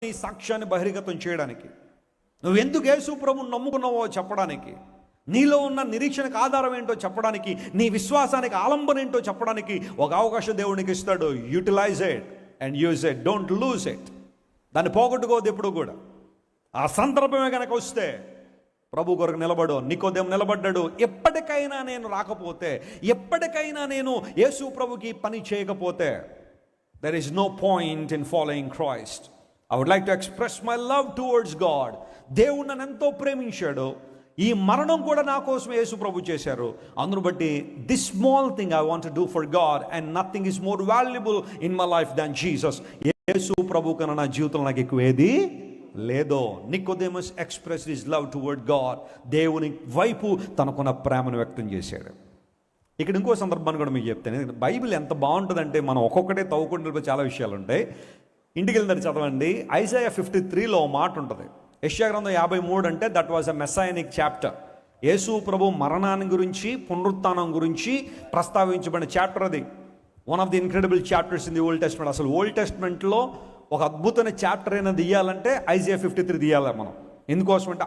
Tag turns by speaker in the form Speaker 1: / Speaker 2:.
Speaker 1: నీ సాక్ష్యాన్ని బహిర్గతం చేయడానికి, నువ్వు ఎందుకు యేసు ప్రభువుని నమ్ముకున్నావో చెప్పడానికి, నీలో ఉన్న నిరీక్షణకు ఆధారం ఏంటో చెప్పడానికి, నీ విశ్వాసానికి ఆలంబన ఏంటో చెప్పడానికి ఒక అవకాశం దేవునికి ఇస్తాడు. Utilize it and use it, don't lose it. దాన్ని పోగొట్టుకోవద్దు ఎప్పుడు కూడా. ఆ సందర్భమే కనుక వస్తే ప్రభు కొరకు నిలబడు. నికోదేము నిలబడ్డాడు. ఎప్పటికైనా నేను రాకపోతే, ఎప్పటికైనా నేను యేసు ప్రభుకి పని చేయకపోతే, there is no point in following Christ. I would like to express my love towards God. దేవుడు నన్ను ఎంతో ప్రేమించాడు. ఈ మరణం కూడా నా కోసం యేసు ప్రభు చేశారు. అందును బట్టి this small thing I want to do for God and nothing is more valuable in my life than Jesus. యేసు ప్రభు కన్నా నా జీవితంలో నాకు ఎక్కువ ఏది లేదో. Nicodemus express his love toward God. దేవుని వైపు తనకున్న ప్రేమను వ్యక్తం చేశాడు. ఇక్కడ ఇంకో సందర్భాన్ని కూడా మీకు చెప్తాను. బైబిల్ ఎంత బాగుంటుందంటే మనం ఒక్కొక్కటే తవ్వుకుంటే చాలా విషయాలు ఉంటాయి. ఇంటికి వెళ్ళిన చదవండి. ఐజాయా 53లో మాట ఉంటుంది. యెషయా గ్రంథం 53 అంటే దట్ వాజ్ అ మెస్సాయనిక్ చాప్టర్. యేసు ప్రభు మరణాన్ని గురించి, పునరుత్థానం గురించి ప్రస్తావించబడిన చాప్టర్ అది. One of the incredible chapters in the old testament. అసలు ఓల్డ్ టెస్ట్మెంట్లో ఒక అద్భుతమైన చాప్టర్ అయినా తీయాలంటే ఐజాయా 53 తీయాలి మనం. ఎందుకోసం అంటే